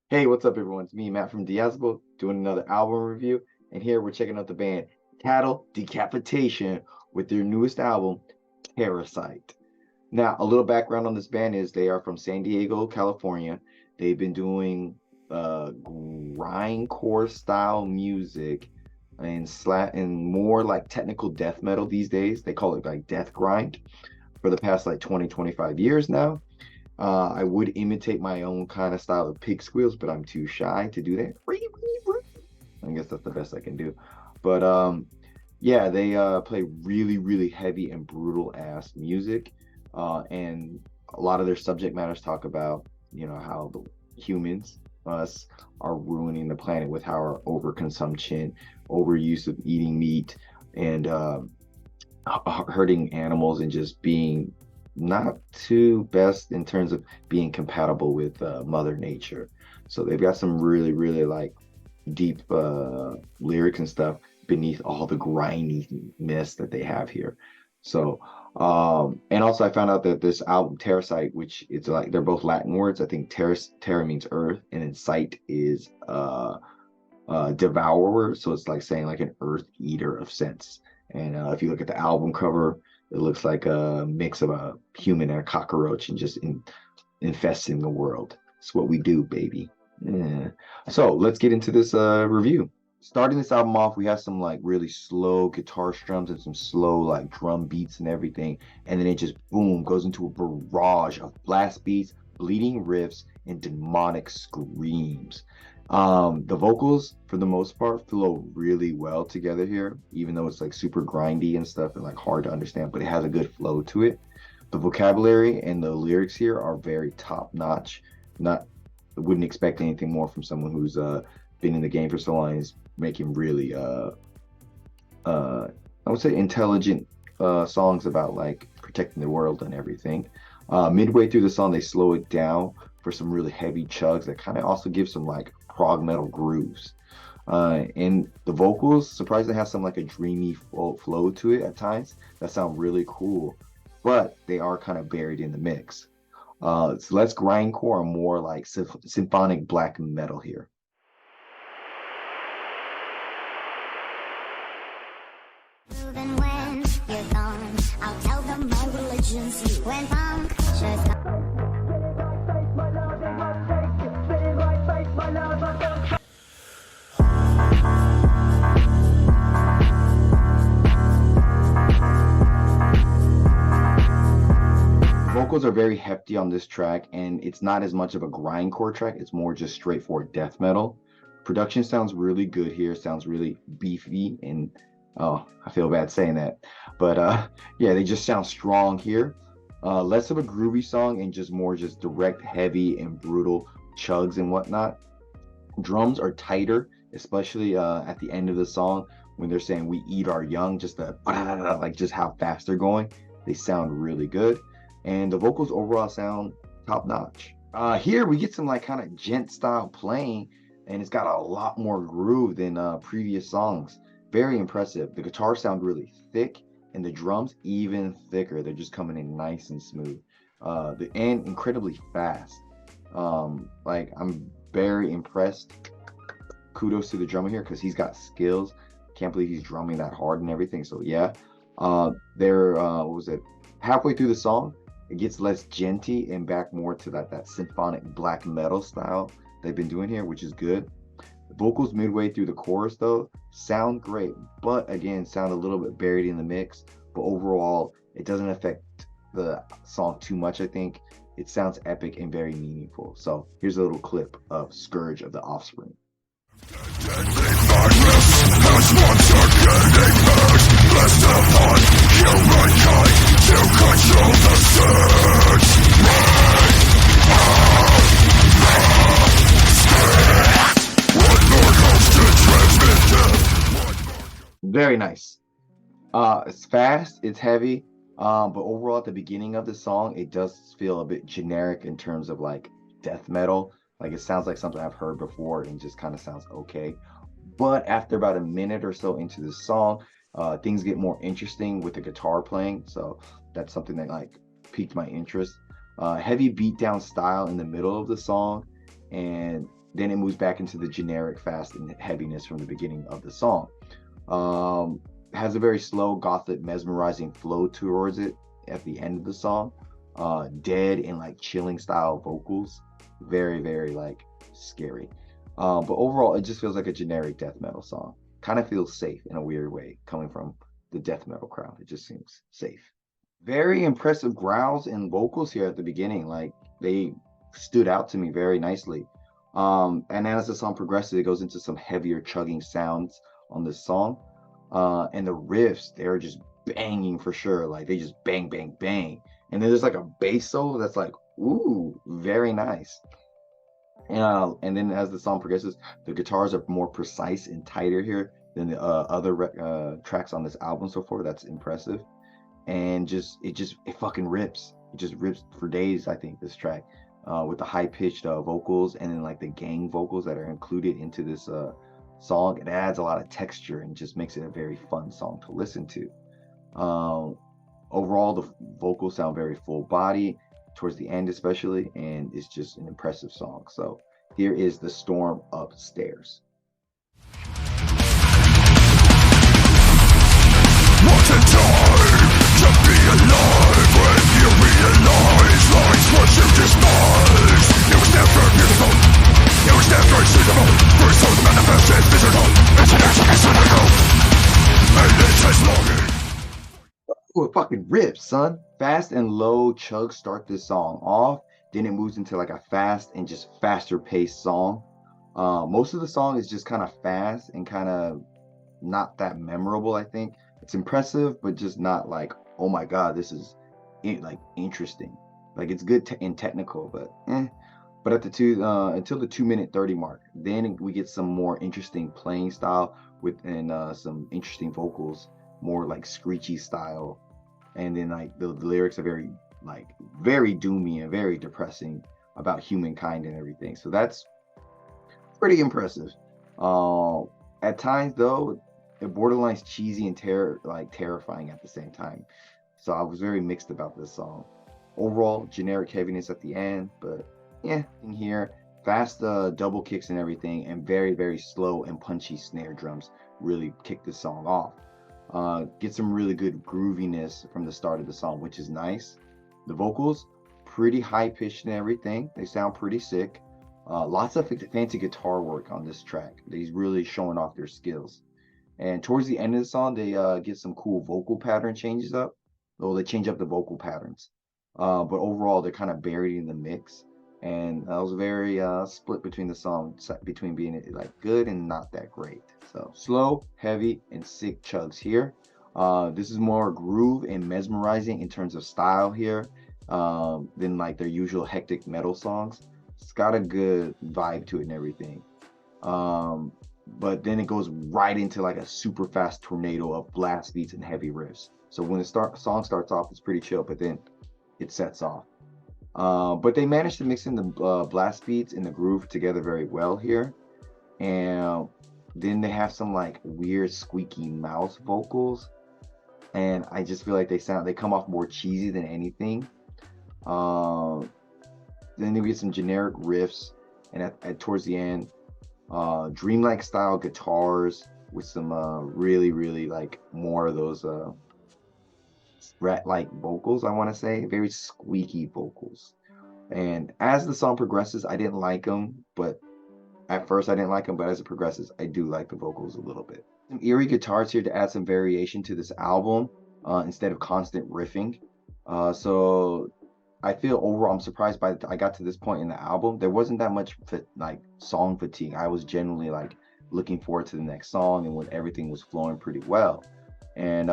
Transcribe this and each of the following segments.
Hey, what's up, everyone? It's me, Matt from Diazable, doing another album review. And here we're checking out the band Cattle Decapitation with their newest album, Terrasite. Now, a little background on this band is they are from San Diego, California. They've been doing grindcore style music and more like technical death metal these days. They call it like death grind for the past like 20, 25 years now. I would imitate my own kind of style of pig squeals, but I'm too shy to do that. I guess that's the best I can do. But yeah, they play really, really heavy and brutal ass music. And a lot of their subject matters talk about, how the humans, us, are ruining the planet with our overconsumption, overuse of eating meat, and hurting animals and just being not too best in terms of being compatible with Mother Nature. So they've got some really, really like deep lyrics and stuff beneath all the grindy mess that they have here. So, and also I found out that this album, Terrasite, which it's like they're both Latin words. I think terra means earth, and then site is devourer. So it's like saying like an earth eater of sense. And if you look at the album cover, it looks like a mix of a human and a cockroach and just infesting the world. It's what we do, baby. Yeah. So let's get into this review. Starting this album off, we have some like really slow guitar strums and some slow like drum beats and everything. And then it just boom goes into a barrage of blast beats, bleeding riffs, and demonic screams. The vocals, for the most part, flow really well together here, even though it's like super grindy and stuff and like hard to understand, but it has a good flow to it. The vocabulary and the lyrics here are very top notch. Not wouldn't expect anything more from someone who's been in the game for so long and is making really I would say intelligent songs about like protecting the world and everything. Midway through the song, they slow it down for some really heavy chugs that kind of also give some like prog metal grooves. And the vocals surprisingly have some like a dreamy flow to it at times that sound really cool, but they are kind of buried in the mix. So let's grindcore and more like symphonic black metal here. Even when you're gone, I'll tell them my religion's you. When punctures Vocals are very hefty on this track, and it's not as much of a grindcore track. It's more just straightforward death metal. Production sounds really good here. Sounds really beefy, and oh, I feel bad saying that, but yeah, they just sound strong here. Less of a groovy song and just more just direct, heavy, and brutal chugs and whatnot. Drums are tighter, especially at the end of the song when they're saying "we eat our young." Just the like just how fast they're going. They sound really good, and the vocals overall sound top notch. Here we get some like kind of gent style playing, and it's got a lot more groove than previous songs. Very impressive. The guitars sound really thick, and the drums even thicker. They're just coming in nice and smooth. And incredibly fast. Like I'm very impressed. Kudos to the drummer here because he's got skills. Can't believe he's drumming that hard and everything. So yeah, they're what was it? Halfway through the song, it gets less genty and back more to that symphonic black metal style they've been doing here, which is good. The vocals midway through the chorus though sound great, but again sound a little bit buried in the mix. But overall, it doesn't affect the song too much. I think it sounds epic and very meaningful. So here's a little clip of Scourge of the Offspring. Very nice. It's fast, it's heavy, but overall at the beginning of the song, it does feel a bit generic in terms of like death metal. Like it sounds like something I've heard before and just kind of sounds okay. But after about a minute or so into the song, things get more interesting with the guitar playing. So that's something that like piqued my interest. Heavy beatdown style in the middle of the song, and then it moves back into the generic fast and heaviness from the beginning of the song. Has a very slow, gothic, mesmerizing flow towards it at the end of the song. Dead and like chilling style vocals, very, very like scary. But overall, it just feels like a generic death metal song. Kind of feels safe in a weird way coming from the death metal crowd. It just seems safe. Very impressive growls and vocals here at the beginning. Like they stood out to me very nicely. And then as the song progresses, it goes into some heavier chugging sounds on this song. And the riffs, they're just banging for sure. Like they just bang, bang, bang. And then there's like a bass solo that's like, ooh, very nice. And then as the song progresses, the guitars are more precise and tighter here than the other tracks on this album so far. That's impressive. And it fucking rips. It just rips for days, I think, this track. With the high-pitched vocals and then like the gang vocals that are included into this song. It adds a lot of texture and just makes it a very fun song to listen to. Overall, the vocals sound very full body towards the end especially, and it's just an impressive song. So here is The Storm Upstairs. What a time to be alive when you realize life's what you despise. It was never beautiful, it was never suitable, for so manifested physical, it's an exhibition, and it's as longing. Ooh, it fucking rips, son. Fast and low chugs start this song off, then it moves into like a fast and just faster paced song. Most of the song is just kind of fast and kind of not that memorable, I think. It's impressive, but just not like, oh my god, this is like interesting. Like it's good and technical, but But at the until the 2-minute 30 mark, then we get some more interesting playing style and some interesting vocals, more like screechy style, and then like the lyrics are very doomy and very depressing about humankind and everything. So that's pretty impressive. At times though, it borderlines cheesy and terrifying at the same time. So I was very mixed about this song. Overall, generic heaviness at the end, but yeah, in here, fast double kicks and everything, and very, very slow and punchy snare drums really kick this song off. Get some really good grooviness from the start of the song, which is nice. The vocals, pretty high pitched and everything. They sound pretty sick. Lots of fancy guitar work on this track. He's really showing off their skills. And towards the end of the song, they get some cool vocal pattern changes up. Well, they change up the vocal patterns. But overall, they're kind of buried in the mix. And I was very split between the song, between being like good and not that great. So slow, heavy, and sick chugs here. This is more groove and mesmerizing in terms of style here than like their usual hectic metal songs. It's got a good vibe to it and everything. But then it goes right into like a super fast tornado of blast beats and heavy riffs. So when the song starts off, it's pretty chill, but then it sets off. But they managed to mix in the blast beats and the groove together very well here. And then they have some like weird squeaky mouth vocals. And I just feel like they come off more cheesy than anything. Then they get some generic riffs, and at towards the end, dreamlike style guitars with some really like more of those rat-like vocals, I want to say, very squeaky vocals. And as the song progresses, I didn't like them, but at first I didn't like them, but as it progresses, I do like the vocals a little bit. Some eerie guitars here to add some variation to this album instead of constant riffing. So I feel overall, I'm surprised by I got to this point in the album, there wasn't that much like song fatigue. I was generally like looking forward to the next song, and when everything was flowing pretty well. And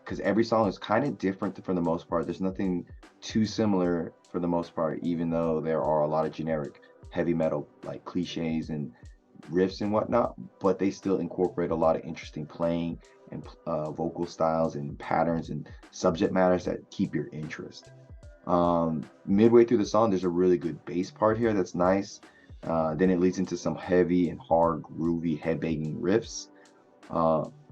because every song is kind of different for the most part, there's nothing too similar for the most part, even though there are a lot of generic heavy metal like cliches and riffs and whatnot, but they still incorporate a lot of interesting playing and vocal styles and patterns and subject matters that keep your interest. Midway through the song, there's a really good bass part here that's nice. Then it leads into some heavy and hard groovy headbanging riffs.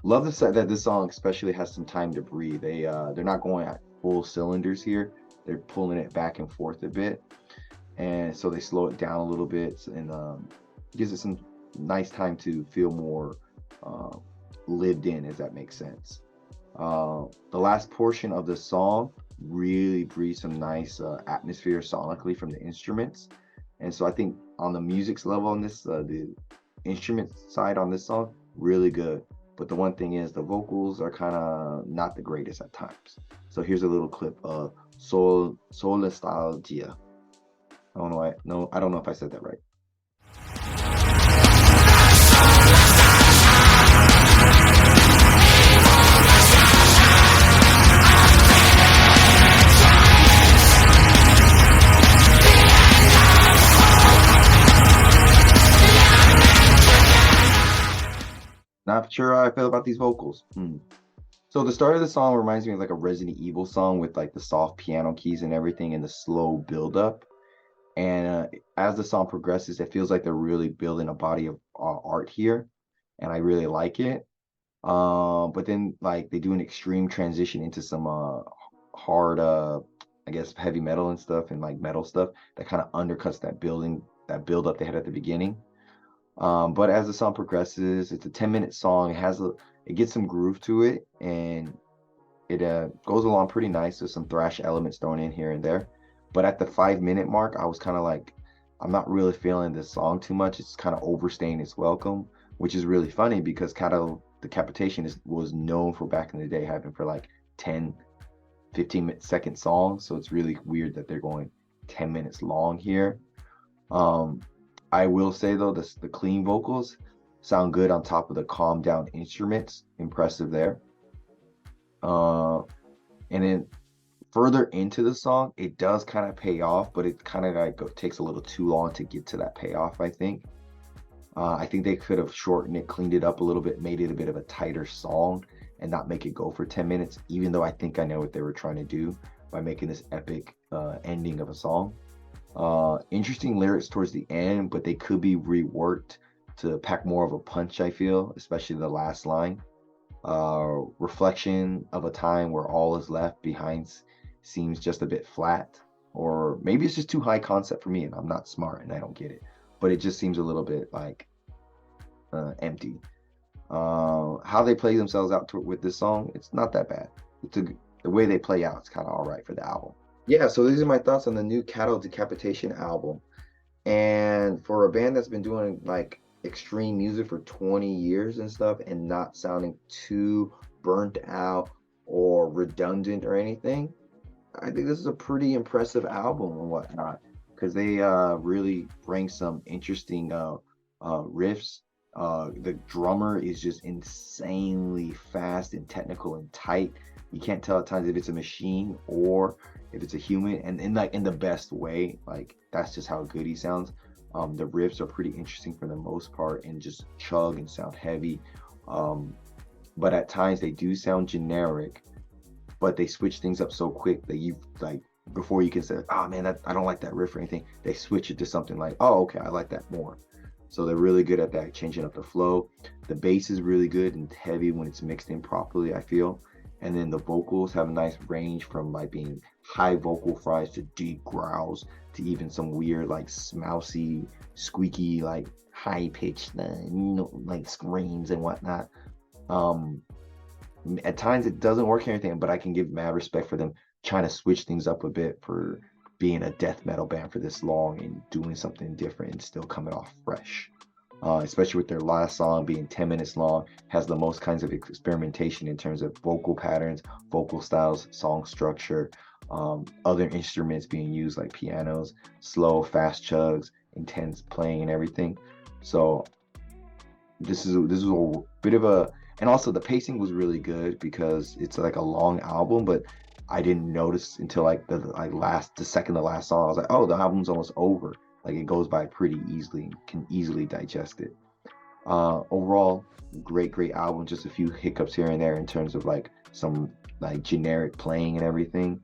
Love the fact that this song especially has some time to breathe. They're not going at full cylinders here. They're pulling it back and forth a bit, and so they slow it down a little bit. And gives it some nice time to feel more lived in, if that makes sense. The last portion of the song really breathes some nice atmosphere sonically from the instruments. And so I think on the music's level on this, the instrument side on this song, really good. But the one thing is the vocals are kind of not the greatest at times. So here's a little clip of Soul Nostalgia. I don't know if I said that right. Not sure how I feel about these vocals. So the start of the song reminds me of like a Resident Evil song with like the soft piano keys and everything and the slow build up. And as the song progresses, it feels like they're really building a body of art here, and I really like it. But then like they do an extreme transition into some hard, I guess heavy metal and stuff, and like metal stuff that kind of undercuts that build up they had at the beginning. But as the song progresses, it's a 10-minute song. It gets some groove to it, and it goes along pretty nice. There's some thrash elements thrown in here and there. But at the 5-minute mark, I was kind of like, I'm not really feeling this song too much. It's kind of overstaying its welcome, which is really funny because Cattle Decapitation was known for back in the day having for like 10, 15-second songs. So it's really weird that they're going 10 minutes long here. I will say though, the clean vocals sound good on top of the calm down instruments. Impressive there. And then further into the song, it does kind of pay off, but it kind of like takes a little too long to get to that payoff, I think. I think they could have shortened it, cleaned it up a little bit, made it a bit of a tighter song and not make it go for 10 minutes, even though I think I know what they were trying to do by making this epic ending of a song. Interesting lyrics towards the end, but they could be reworked to pack more of a punch, I feel, especially the last line. Reflection of a time where all is left behind seems just a bit flat, or maybe it's just too high concept for me and I'm not smart and I don't get it, but it just seems a little bit like empty. How they play themselves out with this song, it's not that bad. The way they play out, it's kind of all right for the album. Yeah, so these are my thoughts on the new Cattle Decapitation album. And for a band that's been doing like extreme music for 20 years and stuff and not sounding too burnt out or redundant or anything, I think this is a pretty impressive album and whatnot, because they really bring some interesting riffs. The drummer is just insanely fast and technical and tight. You can't tell at times if it's a machine or if it's a human, and in the best way. Like that's just how good he sounds. The riffs are pretty interesting for the most part and just chug and sound heavy. But at times they do sound generic, but they switch things up so quick that you like before you can say, oh man, I don't like that riff or anything. They switch it to something like, oh okay, I like that more. So they're really good at that, changing up the flow. The bass is really good and heavy when it's mixed in properly, I feel. And then the vocals have a nice range from like being high vocal fries to deep growls to even some weird like smousy, squeaky, like high pitched, like screams and whatnot. At times it doesn't work or anything, but I can give mad respect for them trying to switch things up a bit for being a death metal band for this long and doing something different and still coming off fresh. Especially with their last song being 10 minutes long, has the most kinds of experimentation in terms of vocal patterns, vocal styles, song structure, other instruments being used like pianos, slow, fast chugs, intense playing and everything. So this is a bit of a, and also the pacing was really good because it's like a long album, but I didn't notice until like the second to last song. I was like, oh, the album's almost over. Like it goes by pretty easily and can easily digest it. Overall, great album. Just a few hiccups here and there in terms of like some like generic playing and everything.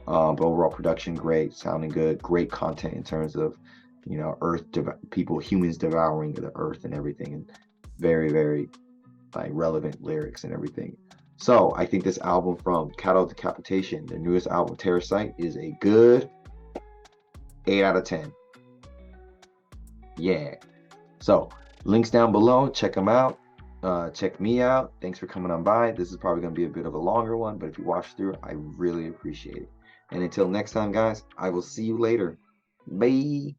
But overall production great, sounding good, great content in terms of, you know, humans devouring the earth and everything, and very like relevant lyrics and everything. So I think this album from Cattle Decapitation, their newest album Terrasite, is a good 8 out of 10. Yeah. So links down below, check them out. Check me out. Thanks for coming on by. This is probably going to be a bit of a longer one, but if you watch through, I really appreciate it. And until next time, guys, I will see you later. Bye.